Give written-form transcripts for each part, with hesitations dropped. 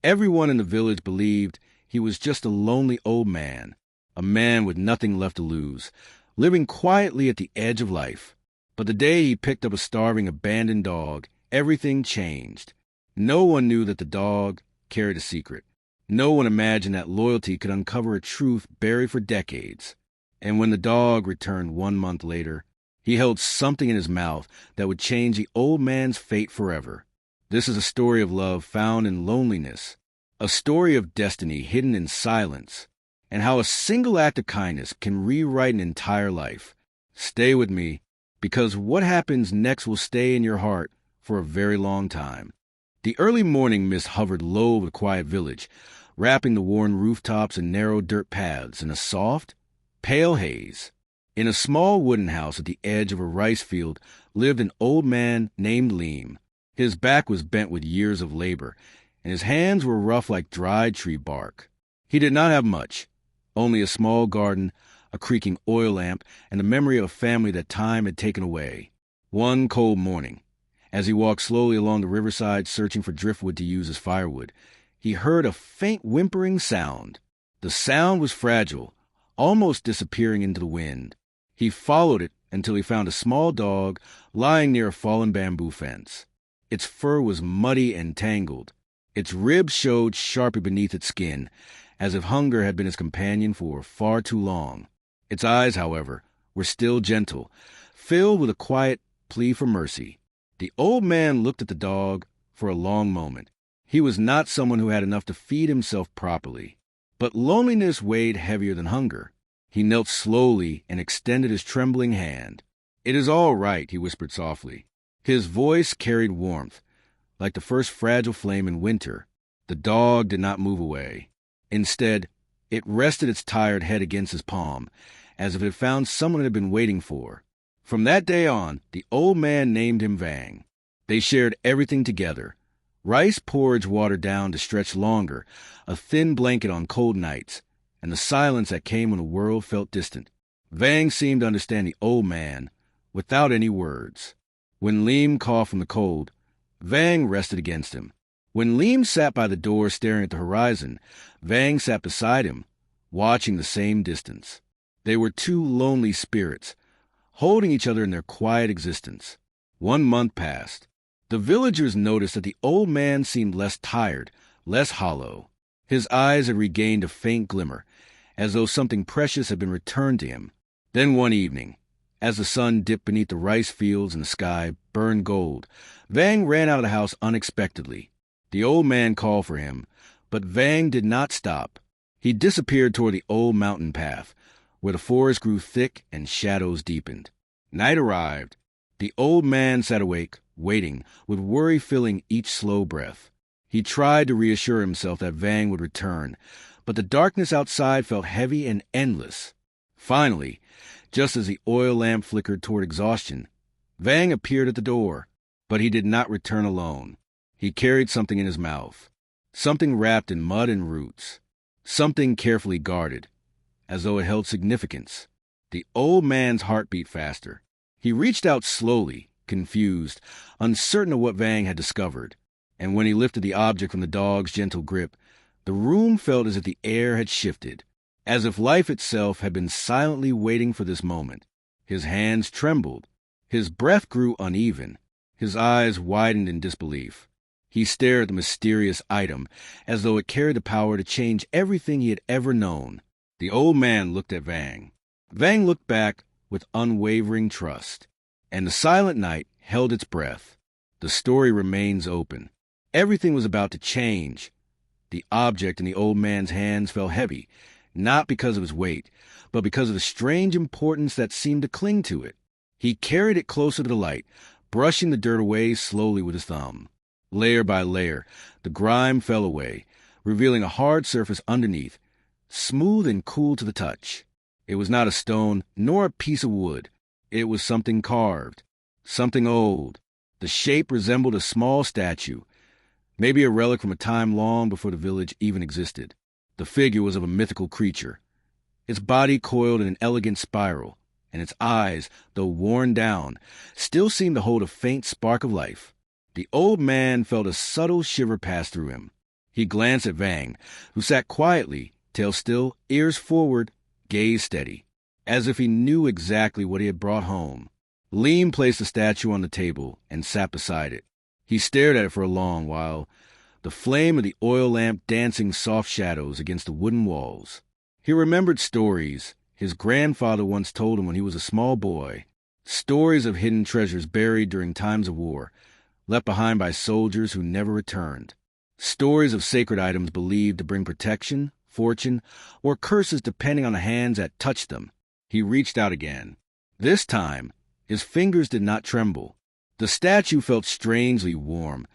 Everyone in the village believed he was just a lonely old man, a man with nothing left to lose, living quietly at the edge of life. But the day he picked up a starving, abandoned dog, everything changed. No one knew that the dog carried a secret. No one imagined that loyalty could uncover a truth buried for decades. And when the dog returned 1 month later, he held something in his mouth that would change the old man's fate forever. This is a story of love found in loneliness, a story of destiny hidden in silence, and how a single act of kindness can rewrite an entire life. Stay with me, because what happens next will stay in your heart for a very long time. The early morning mist hovered low over the quiet village, wrapping the worn rooftops and narrow dirt paths in a soft, pale haze. In a small wooden house at the edge of a rice field lived an old man named Leem. His back was bent with years of labor, and his hands were rough like dried tree bark. He did not have much, only a small garden, a creaking oil lamp, and the memory of a family that time had taken away. One cold morning, as he walked slowly along the riverside searching for driftwood to use as firewood, he heard a faint whimpering sound. The sound was fragile, almost disappearing into the wind. He followed it until he found a small dog lying near a fallen bamboo fence. Its fur was muddy and tangled. Its ribs showed sharply beneath its skin, as if hunger had been its companion for far too long. Its eyes, however, were still gentle, filled with a quiet plea for mercy. The old man looked at the dog for a long moment. He was not someone who had enough to feed himself properly, but loneliness weighed heavier than hunger. He knelt slowly and extended his trembling hand. "It is all right," he whispered softly. His voice carried warmth, like the first fragile flame in winter. The dog did not move away. Instead, it rested its tired head against his palm, as if it had found someone it had been waiting for. From that day on, the old man named him Vang. They shared everything together. Rice porridge watered down to stretch longer, a thin blanket on cold nights, and the silence that came when the world felt distant. Vang seemed to understand the old man without any words. When Leem coughed from the cold, Vang rested against him. When Leem sat by the door staring at the horizon, Vang sat beside him, watching the same distance. They were two lonely spirits, holding each other in their quiet existence. 1 month passed. The villagers noticed that the old man seemed less tired, less hollow. His eyes had regained a faint glimmer, as though something precious had been returned to him. Then one evening, as the sun dipped beneath the rice fields and the sky burned gold, Vang ran out of the house unexpectedly. The old man called for him, but Vang did not stop. He disappeared toward the old mountain path, where the forest grew thick and shadows deepened. Night arrived. The old man sat awake, waiting, with worry filling each slow breath. He tried to reassure himself that Vang would return, but the darkness outside felt heavy and endless. Finally, just as the oil lamp flickered toward exhaustion, Vang appeared at the door, but he did not return alone. He carried something in his mouth, something wrapped in mud and roots, something carefully guarded, as though it held significance. The old man's heart beat faster. He reached out slowly, confused, uncertain of what Vang had discovered, and when he lifted the object from the dog's gentle grip, the room felt as if the air had shifted, as if life itself had been silently waiting for this moment. His hands trembled. His breath grew uneven. His eyes widened in disbelief. He stared at the mysterious item, as though it carried the power to change everything he had ever known. The old man looked at Vang. Vang looked back with unwavering trust, and the silent night held its breath. The story remains open. Everything was about to change. The object in the old man's hands felt heavy, not because of its weight, but because of the strange importance that seemed to cling to it. He carried it closer to the light, brushing the dirt away slowly with his thumb. Layer by layer, the grime fell away, revealing a hard surface underneath, smooth and cool to the touch. It was not a stone, nor a piece of wood. It was something carved, something old. The shape resembled a small statue, maybe a relic from a time long before the village even existed. The figure was of a mythical creature, its body coiled in an elegant spiral, and its eyes, though worn down, still seemed to hold a faint spark of life. The old man felt a subtle shiver pass through him. He glanced at Vang, who sat quietly, tail still, ears forward, gaze steady, as if he knew exactly what he had brought home. Leem placed the statue on the table and sat beside it. He stared at it for a long while, the flame of the oil lamp dancing soft shadows against the wooden walls. He remembered stories his grandfather once told him when he was a small boy, stories of hidden treasures buried during times of war, left behind by soldiers who never returned, stories of sacred items believed to bring protection, fortune, or curses depending on the hands that touched them. He reached out again. This time, his fingers did not tremble. The statue felt strangely warm,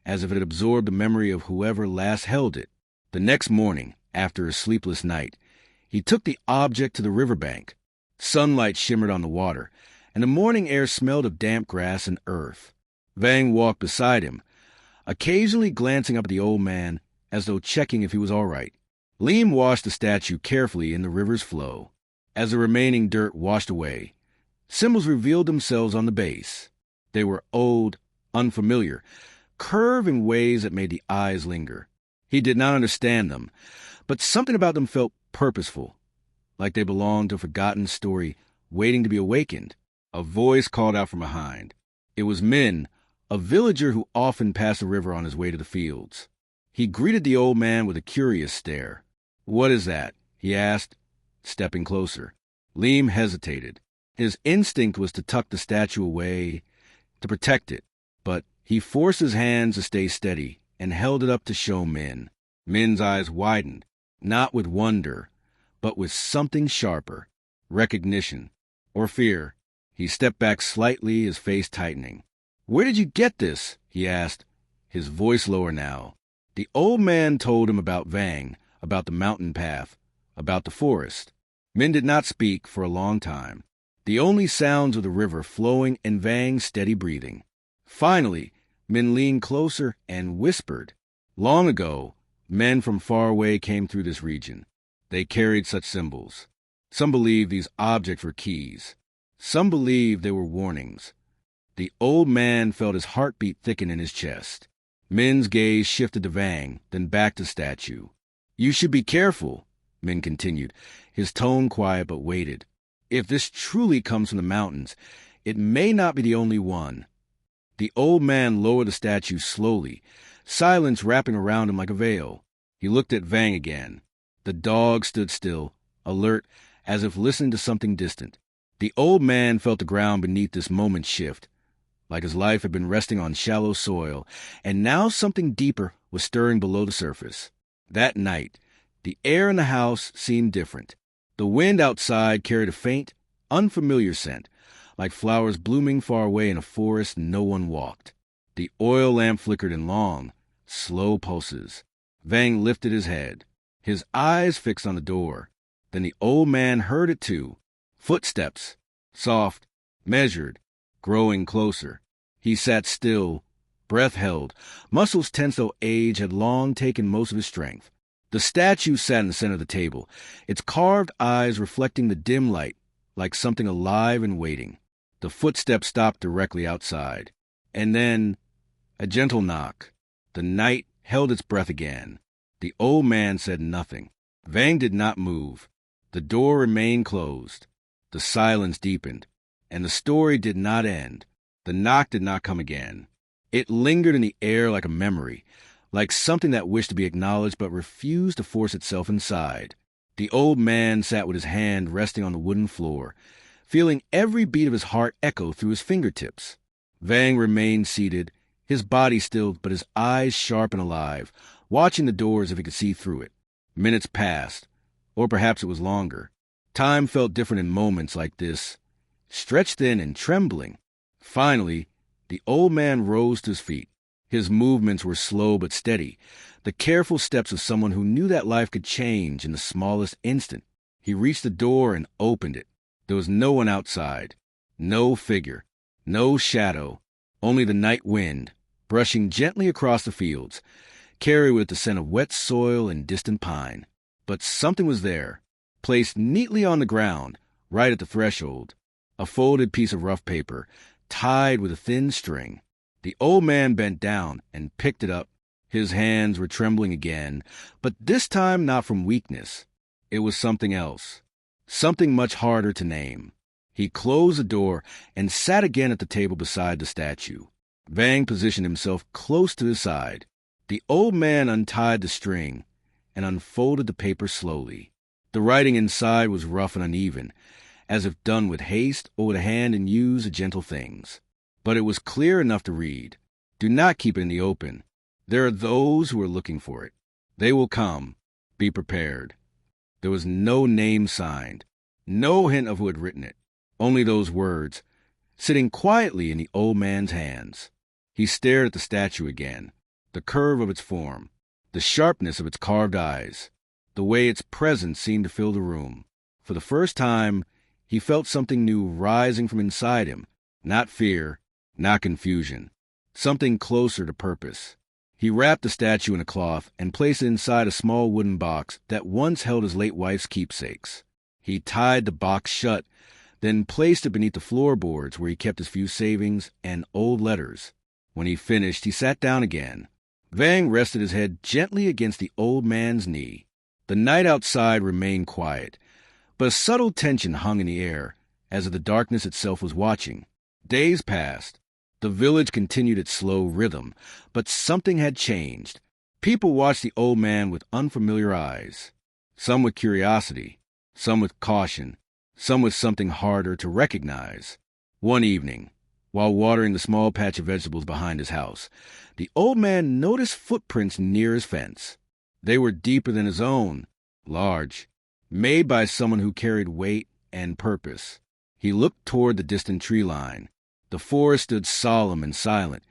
as if it had absorbed the memory of whoever last held it. The next morning, after a sleepless night, he took the object to the riverbank. Sunlight shimmered on the water, and the morning air smelled of damp grass and earth. Vang walked beside him, occasionally glancing up at the old man as though checking if he was all right. Leem washed the statue carefully in the river's flow. As the remaining dirt washed away, symbols revealed themselves on the base. They were old, unfamiliar, curved in ways that made the eyes linger. He did not understand them, but something about them felt purposeful, like they belonged to a forgotten story waiting to be awakened. A voice called out from behind. It was Min, a villager who often passed the river on his way to the fields. He greeted the old man with a curious stare. "What is that?" he asked, stepping closer. Leem hesitated. His instinct was to tuck the statue away, to protect it, but he forced his hands to stay steady and held it up to show Min. Min's eyes widened, not with wonder, but with something sharper, recognition, or fear. He stepped back slightly, his face tightening. "Where did you get this?" he asked, his voice lower now. The old man told him about Vang, about the mountain path, about the forest. Min did not speak for a long time. The only sounds of the river flowing and Vang's steady breathing. Finally, Min leaned closer and whispered. Long ago, men from far away came through this region. They carried such symbols. Some believed these objects were keys. Some believed they were warnings. The old man felt his heartbeat thicken in his chest. Min's gaze shifted to Vang, then back to the statue. "You should be careful," Min continued, his tone quiet but weighted. "If this truly comes from the mountains, it may not be the only one." The old man lowered the statue slowly, silence wrapping around him like a veil. He looked at Vang again. The dog stood still, alert, as if listening to something distant. The old man felt the ground beneath this moment shift, like his life had been resting on shallow soil, and now something deeper was stirring below the surface. That night, the air in the house seemed different. The wind outside carried a faint, unfamiliar scent, like flowers blooming far away in a forest no one walked. The oil lamp flickered in long, slow pulses. Vang lifted his head, his eyes fixed on the door. Then the old man heard it too. Footsteps, soft, measured, growing closer. He sat still, breath held, muscles tense though age had long taken most of his strength. The statue sat in the center of the table, its carved eyes reflecting the dim light, like something alive and waiting. The footsteps stopped directly outside. And then, a gentle knock. The night held its breath again. The old man said nothing. Vang did not move. The door remained closed. The silence deepened, and the story did not end. The knock did not come again. It lingered in the air like a memory, like something that wished to be acknowledged but refused to force itself inside. The old man sat with his hand resting on the wooden floor, feeling every beat of his heart echo through his fingertips. Vang remained seated, his body still but his eyes sharp and alive, watching the door as if he could see through it. Minutes passed, or perhaps it was longer. Time felt different in moments like this, stretched thin and trembling. Finally, the old man rose to his feet. His movements were slow but steady, the careful steps of someone who knew that life could change in the smallest instant. He reached the door and opened it. There was no one outside, no figure, no shadow, only the night wind, brushing gently across the fields, carried with the scent of wet soil and distant pine. But something was there, placed neatly on the ground, right at the threshold, a folded piece of rough paper, tied with a thin string. The old man bent down and picked it up, His hands were trembling again, but this time not from weakness. It was something else, something much harder to name. He closed the door and sat again at the table beside the statue. Vang positioned himself close to his side. The old man untied the string and unfolded the paper slowly. The writing inside was rough and uneven, as if done with haste or with a hand and used of gentle things. But it was clear enough to read. Do not keep it in the open. There are those who are looking for it. They will come. Be prepared. There was no name signed, no hint of who had written it, only those words, sitting quietly in the old man's hands. He stared at the statue again, the curve of its form, the sharpness of its carved eyes, the way its presence seemed to fill the room. For the first time, he felt something new rising from inside him, not fear, not confusion, something closer to purpose. He wrapped the statue in a cloth and placed it inside a small wooden box that once held his late wife's keepsakes. He tied the box shut, then placed it beneath the floorboards where he kept his few savings and old letters. When he finished, he sat down again. Vang rested his head gently against the old man's knee. The night outside remained quiet, but a subtle tension hung in the air, as if the darkness itself was watching. Days passed. The village continued its slow rhythm, but something had changed. People watched the old man with unfamiliar eyes, some with curiosity, some with caution, some with something harder to recognize. One evening, while watering the small patch of vegetables behind his house, the old man noticed footprints near his fence. They were deeper than his own, large, made by someone who carried weight and purpose. He looked toward the distant tree line. The forest stood solemn and silent,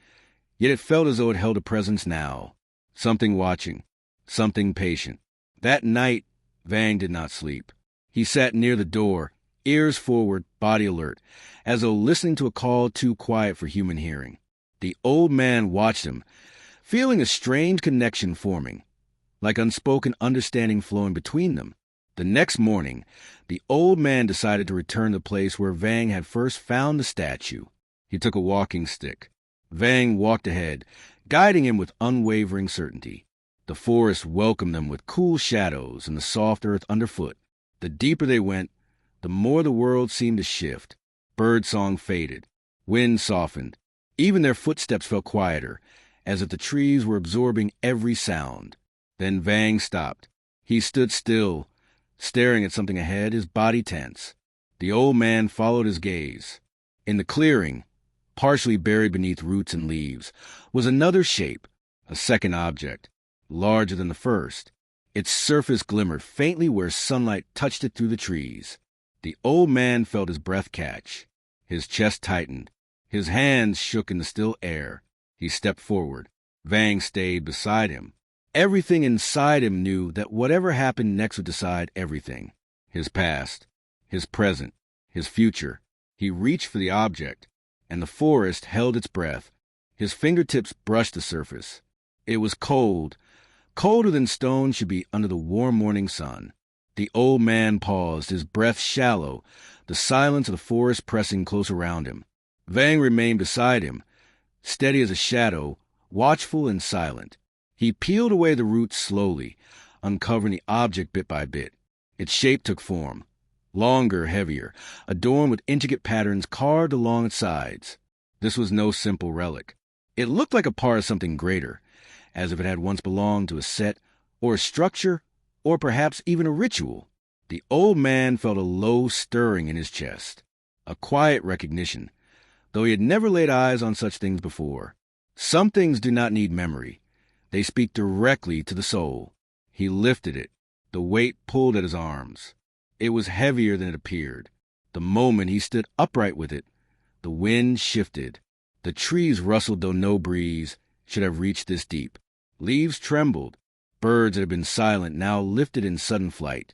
yet it felt as though it held a presence now, something watching, something patient. That night, Vang did not sleep. He sat near the door, ears forward, body alert, as though listening to a call too quiet for human hearing. The old man watched him, feeling a strange connection forming, like unspoken understanding flowing between them. The next morning, the old man decided to return to the place where Vang had first found the statue. He took a walking stick. Vang walked ahead, guiding him with unwavering certainty. The forest welcomed them with cool shadows and the soft earth underfoot. The deeper they went, the more the world seemed to shift. Birdsong faded. Wind softened. Even their footsteps felt quieter, as if the trees were absorbing every sound. Then Vang stopped. He stood still, staring at something ahead, his body tense. The old man followed his gaze. In the clearing, partially buried beneath roots and leaves, was another shape, a second object, larger than the first. Its surface glimmered faintly where sunlight touched it through the trees. The old man felt his breath catch. His chest tightened. His hands shook in the still air. He stepped forward. Vang stayed beside him. Everything inside him knew that whatever happened next would decide everything. His past, his present, his future. He reached for the object, and the forest held its breath. His fingertips brushed the surface. It was cold, colder than stone should be under the warm morning sun. The old man paused, his breath shallow, the silence of the forest pressing close around him. Vang remained beside him, steady as a shadow, watchful and silent. He peeled away the roots slowly, uncovering the object bit by bit. Its shape took form, longer, heavier, adorned with intricate patterns carved along its sides. This was no simple relic. It looked like a part of something greater, as if it had once belonged to a set or a structure, or perhaps even a ritual. The old man felt a low stirring in his chest, a quiet recognition, though he had never laid eyes on such things before. Some things do not need memory. They speak directly to the soul. He lifted it. The weight pulled at his arms. It was heavier than it appeared. The moment he stood upright with it, the wind shifted. The trees rustled though no breeze should have reached this deep. Leaves trembled. Birds that had been silent now lifted in sudden flight,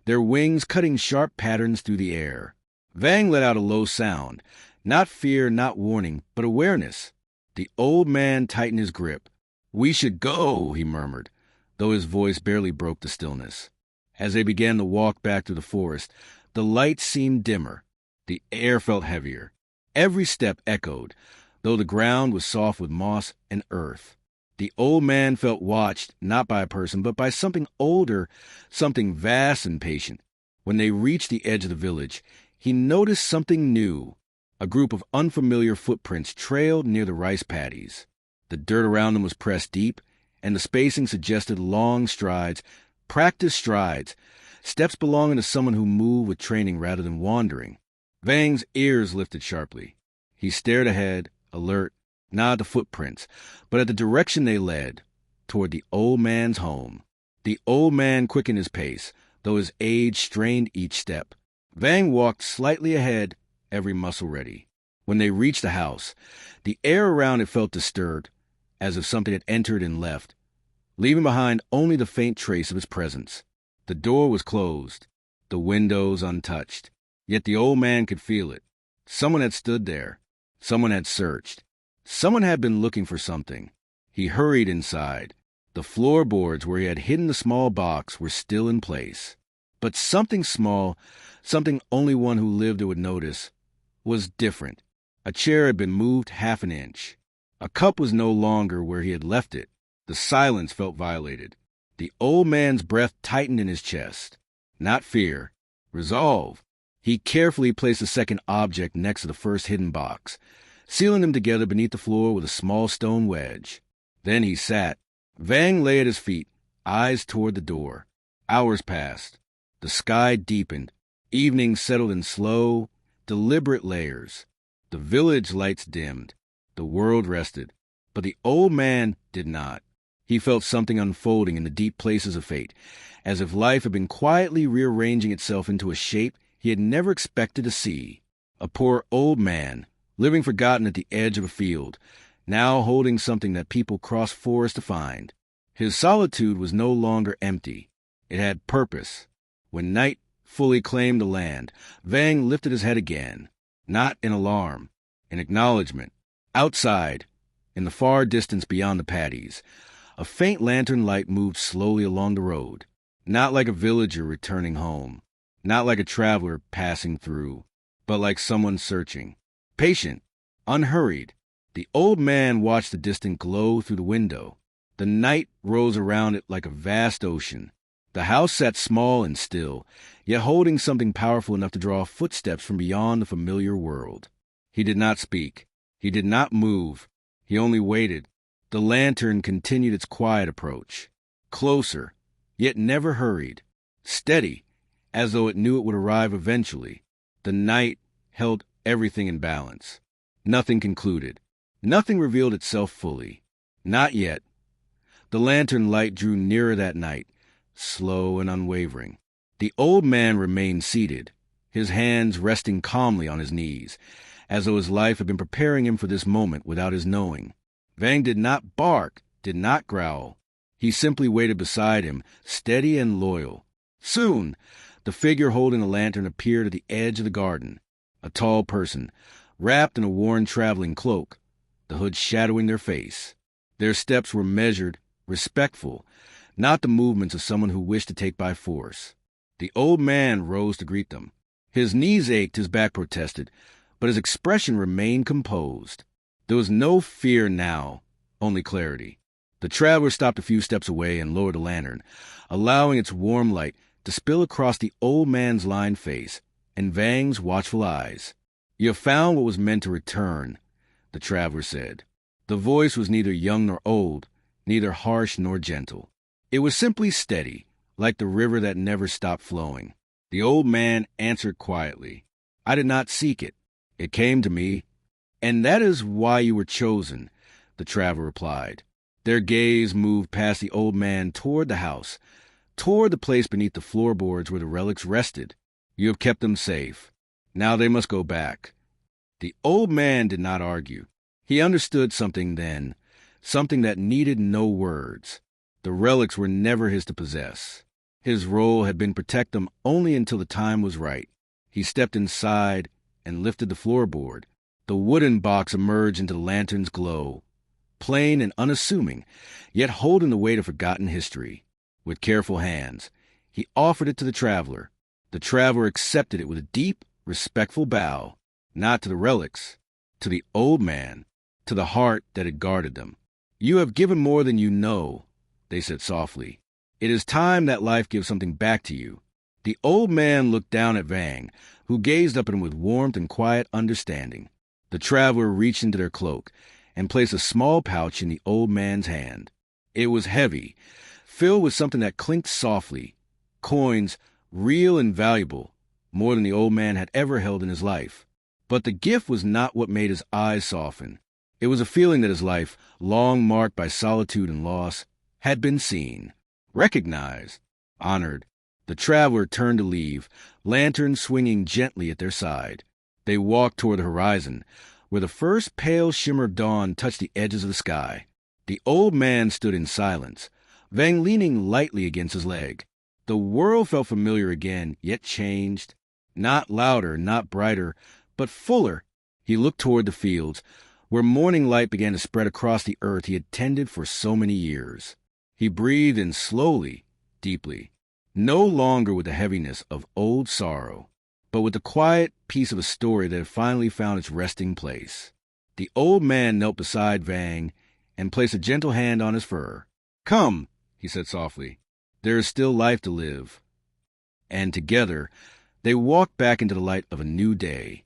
their wings cutting sharp patterns through the air. Vang let out a low sound, not fear, not warning, but awareness. The old man tightened his grip. "We should go," he murmured, though his voice barely broke the stillness. As they began to walk back through the forest, the light seemed dimmer. The air felt heavier. Every step echoed, though the ground was soft with moss and earth. The old man felt watched not by a person, but by something older, something vast and patient. When they reached the edge of the village, he noticed something new. A group of unfamiliar footprints trailed near the rice paddies. The dirt around them was pressed deep, and the spacing suggested long strides, practiced strides, steps belonging to someone who moved with training rather than wandering. Vang's ears lifted sharply. He stared ahead, alert, not at the footprints, but at the direction they led, toward the old man's home. The old man quickened his pace, though his age strained each step. Vang walked slightly ahead, every muscle ready. When they reached the house, the air around it felt disturbed, as if something had entered and left, leaving behind only the faint trace of its presence. The door was closed, the windows untouched, yet the old man could feel it. Someone had stood there. Someone had searched. Someone had been looking for something. He hurried inside. The floorboards where he had hidden the small box were still in place. But something small, something only one who lived it would notice, was different. A chair had been moved half an inch. A cup was no longer where he had left it. The silence felt violated. The old man's breath tightened in his chest. Not fear. Resolve. He carefully placed a second object next to the first hidden box, sealing them together beneath the floor with a small stone wedge. Then he sat. Vang lay at his feet, eyes toward the door. Hours passed. The sky deepened. Evening settled in slow, deliberate layers. The village lights dimmed. The world rested. But the old man did not. He felt something unfolding in the deep places of fate, as if life had been quietly rearranging itself into a shape he had never expected to see. A poor old man, living forgotten at the edge of a field, now holding something that people crossed forests to find. His solitude was no longer empty. It had purpose. When night fully claimed the land, Vang lifted his head again, not in alarm, in acknowledgement. Outside, in the far distance beyond the paddies, a faint lantern light moved slowly along the road, not like a villager returning home, not like a traveler passing through, but like someone searching. Patient, unhurried, the old man watched the distant glow through the window. The night rose around it like a vast ocean. The house sat small and still, yet holding something powerful enough to draw footsteps from beyond the familiar world. He did not speak. He did not move. He only waited. The lantern continued its quiet approach. Closer, yet never hurried. Steady, as though it knew it would arrive eventually. The night held everything in balance. Nothing concluded. Nothing revealed itself fully. Not yet. The lantern light drew nearer that night, slow and unwavering. The old man remained seated, his hands resting calmly on his knees, as though his life had been preparing him for this moment without his knowing. Vang did not bark, did not growl. He simply waited beside him, steady and loyal. Soon, the figure holding the lantern appeared at the edge of the garden. A tall person, wrapped in a worn traveling cloak, the hood shadowing their face. Their steps were measured, respectful, not the movements of someone who wished to take by force. The old man rose to greet them. His knees ached, his back protested, but his expression remained composed. There was no fear now, only clarity. The traveler stopped a few steps away and lowered the lantern, allowing its warm light to spill across the old man's lined face and Vang's watchful eyes. "You have found what was meant to return," the traveler said. The voice was neither young nor old, neither harsh nor gentle. It was simply steady, like the river that never stopped flowing. The old man answered quietly, "I did not seek it. It came to me. And that is why you were chosen," the traveler replied. Their gaze moved past the old man toward the house, toward the place beneath the floorboards where the relics rested. "You have kept them safe. Now they must go back." The old man did not argue. He understood something then, something that needed no words. The relics were never his to possess. His role had been to protect them only until the time was right. He stepped inside and lifted the floorboard. The wooden box emerged into the lantern's glow, plain and unassuming, yet holding the weight of forgotten history. With careful hands, he offered it to the traveler. The traveler accepted it with a deep, respectful bow, not to the relics, to the old man, to the heart that had guarded them. "You have given more than you know," they said softly. "It is time that life gives something back to you." The old man looked down at Vang, who gazed up at him with warmth and quiet understanding. The traveler reached into their cloak and placed a small pouch in the old man's hand. It was heavy, filled with something that clinked softly, coins, real and valuable, more than the old man had ever held in his life. But the gift was not what made his eyes soften. It was a feeling that his life, long marked by solitude and loss, had been seen, recognized, honored. The traveler turned to leave, lanterns swinging gently at their side. They walked toward the horizon, where the first pale shimmer of dawn touched the edges of the sky. The old man stood in silence, Vang leaning lightly against his leg. The world felt familiar again, yet changed. Not louder, not brighter, but fuller. He looked toward the fields, where morning light began to spread across the earth he had tended for so many years. He breathed in slowly, deeply, no longer with the heaviness of old sorrow, but with the quiet peace of a story that had finally found its resting place. The old man knelt beside Vang and placed a gentle hand on his fur. "Come," he said softly, "there is still life to live." And together, they walked back into the light of a new day.